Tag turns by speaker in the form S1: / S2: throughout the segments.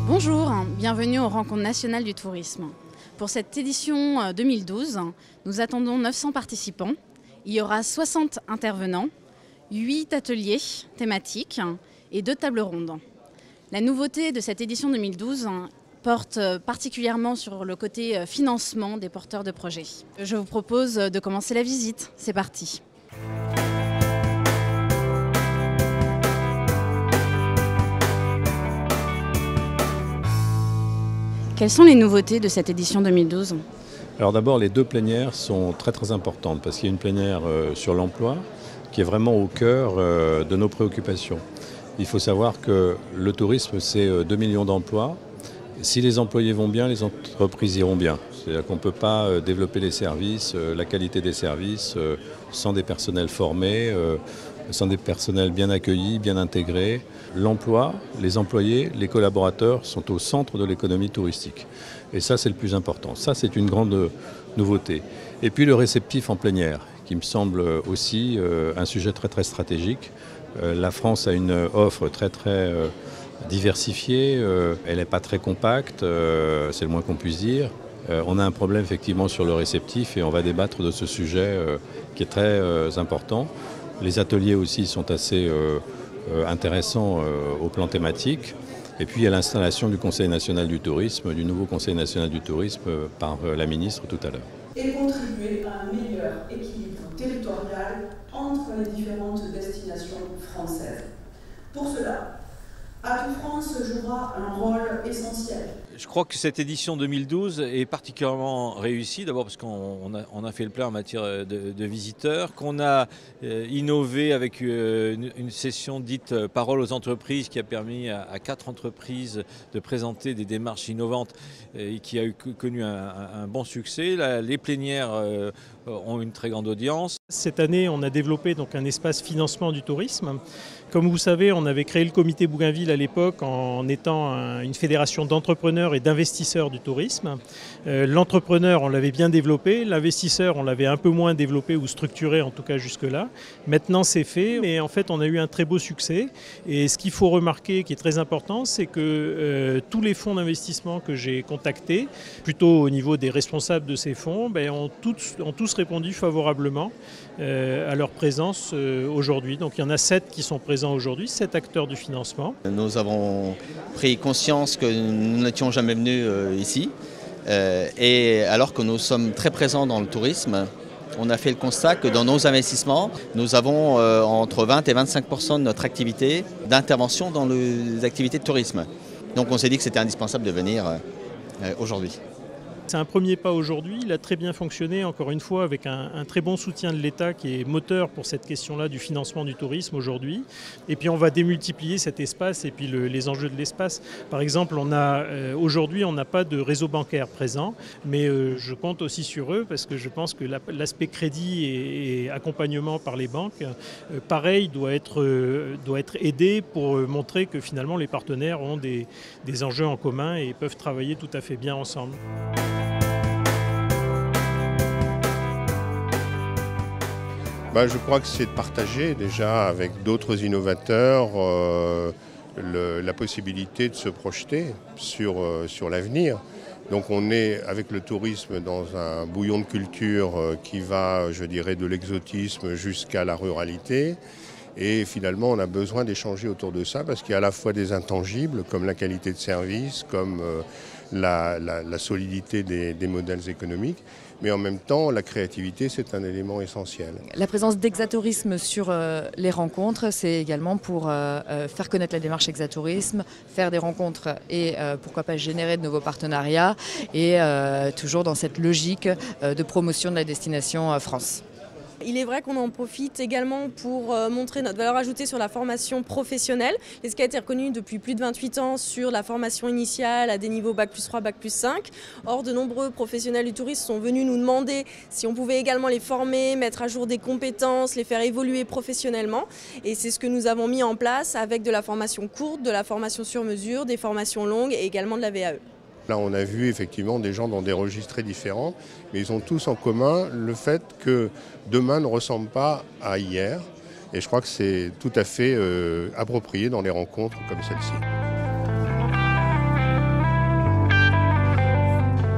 S1: Bonjour, bienvenue aux Rencontres nationales du tourisme. Pour cette édition 2012, nous attendons 900 participants. Il y aura 60 intervenants, 8 ateliers thématiques et 2 tables rondes. La nouveauté de cette édition 2012 porte particulièrement sur le côté financement des porteurs de projets. Je vous propose de commencer la visite. C'est parti. Quelles sont les nouveautés de cette édition 2012 ?
S2: Alors d'abord, les 2 plénières sont très importantes parce qu'il y a une plénière sur l'emploi qui est vraiment au cœur de nos préoccupations. Il faut savoir que le tourisme, c'est 2 millions d'emplois. Si les employés vont bien, les entreprises iront bien. C'est-à-dire qu'on ne peut pas développer les services, la qualité des services, sans des personnels formés, sans des personnels bien accueillis, bien intégrés. L'emploi, les employés, les collaborateurs sont au centre de l'économie touristique. Et ça, c'est le plus important. Ça, c'est une grande nouveauté. Et puis le réceptif en plénière, qui me semble aussi un sujet très stratégique. La France a une offre très diversifiée, elle n'est pas très compacte, c'est le moins qu'on puisse dire. On a un problème effectivement sur le réceptif et on va débattre de ce sujet qui est très important. Les ateliers aussi sont assez intéressants au plan thématique. Et puis il y a l'installation du Conseil national du tourisme, du nouveau Conseil national du tourisme par la ministre tout à l'heure.
S3: Et contribuer à un meilleur équilibre territorial entre les différentes destinations françaises. Pour cela, Atout France jouera un rôle essentiel.
S4: Je crois que cette édition 2012 est particulièrement réussie, d'abord parce qu'on a fait le plein en matière de visiteurs, qu'on a innové avec une session dite « Parole aux entreprises » qui a permis à 4 entreprises de présenter des démarches innovantes et qui a connu un bon succès. Les plénières ont une très grande audience.
S5: Cette année, on a développé donc un espace financement du tourisme. Comme vous savez, on avait créé le comité Bougainville à l'époque en étant une fédération d'entrepreneurs et d'investisseurs du tourisme. L'entrepreneur, on l'avait bien développé. L'investisseur, on l'avait un peu moins développé ou structuré, en tout cas jusque-là. Maintenant, c'est fait. Et en fait, on a eu un très beau succès. Et ce qu'il faut remarquer, qui est très important, c'est que tous les fonds d'investissement que j'ai contactés, plutôt au niveau des responsables de ces fonds, ont tous répondu favorablement à leur présence aujourd'hui. Donc il y en a 7 qui sont présents aujourd'hui, 7 acteurs du financement.
S6: Nous avons pris conscience que nous n'étions jamais venus ici. Et alors que nous sommes très présents dans le tourisme, on a fait le constat que dans nos investissements, nous avons entre 20 et 25% de notre activité d'intervention dans les activités de tourisme. Donc on s'est dit que c'était indispensable de venir aujourd'hui.
S5: C'est un premier pas aujourd'hui, il a très bien fonctionné, encore une fois, avec un très bon soutien de l'État qui est moteur pour cette question-là du financement du tourisme aujourd'hui. Et puis on va démultiplier cet espace et puis les enjeux de l'espace. Par exemple, aujourd'hui, on n'a pas de réseau bancaire présent, mais je compte aussi sur eux parce que je pense que l'aspect crédit et accompagnement par les banques, pareil, doit être aidé pour montrer que finalement les partenaires ont des enjeux en commun et peuvent travailler tout à fait bien ensemble.
S7: Je crois que c'est de partager déjà avec d'autres innovateurs la possibilité de se projeter sur l'avenir. Donc on est avec le tourisme dans un bouillon de culture qui va, je dirais, de l'exotisme jusqu'à la ruralité. Et finalement, on a besoin d'échanger autour de ça parce qu'il y a à la fois des intangibles comme la qualité de service, comme la solidité des modèles économiques. Mais en même temps, la créativité, c'est un élément essentiel.
S8: La présence d'Exatourisme sur les rencontres, c'est également pour faire connaître la démarche Exatourisme, faire des rencontres et pourquoi pas générer de nouveaux partenariats et toujours dans cette logique de promotion de la destination France.
S9: Il est vrai qu'on en profite également pour montrer notre valeur ajoutée sur la formation professionnelle. LESCA a été reconnu depuis plus de 28 ans sur la formation initiale à des niveaux Bac+3, Bac+5. Or, de nombreux professionnels du tourisme sont venus nous demander si on pouvait également les former, mettre à jour des compétences, les faire évoluer professionnellement. Et c'est ce que nous avons mis en place avec de la formation courte, de la formation sur mesure, des formations longues et également de la VAE.
S7: Là, on a vu effectivement des gens dans des registres très différents, mais ils ont tous en commun le fait que demain ne ressemble pas à hier. Et je crois que c'est tout à fait approprié dans les rencontres comme celle-ci.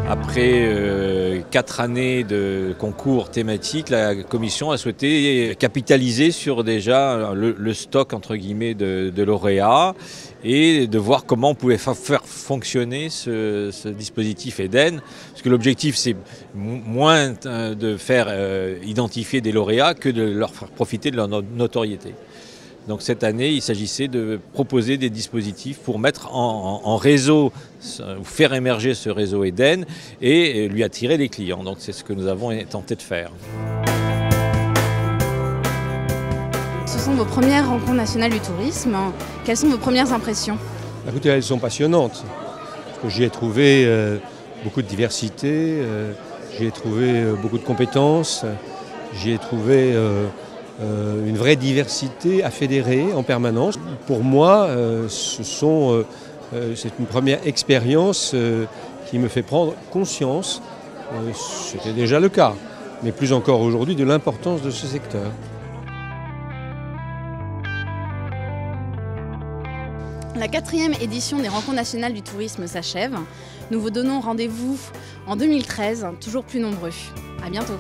S4: Après 4 années de concours thématiques, la commission a souhaité capitaliser sur déjà le stock entre guillemets de lauréats et de voir comment on pouvait faire fonctionner ce dispositif Eden. Parce que l'objectif, c'est moins de faire identifier des lauréats que de leur faire profiter de leur notoriété. Donc cette année, il s'agissait de proposer des dispositifs pour mettre en réseau, faire émerger ce réseau Eden et lui attirer des clients. Donc c'est ce que nous avons tenté de faire.
S1: Ce sont vos premières rencontres nationales du tourisme. Quelles sont vos premières impressions?
S10: Écoutez, elles sont passionnantes. J'y ai trouvé beaucoup de diversité, j'y ai trouvé beaucoup de compétences, j'y ai trouvé une vraie diversité à fédérer en permanence. Pour moi, c'est une première expérience qui me fait prendre conscience, c'était déjà le cas, mais plus encore aujourd'hui, de l'importance de ce secteur.
S1: La 4e édition des Rencontres nationales du tourisme s'achève. Nous vous donnons rendez-vous en 2013, toujours plus nombreux. À bientôt.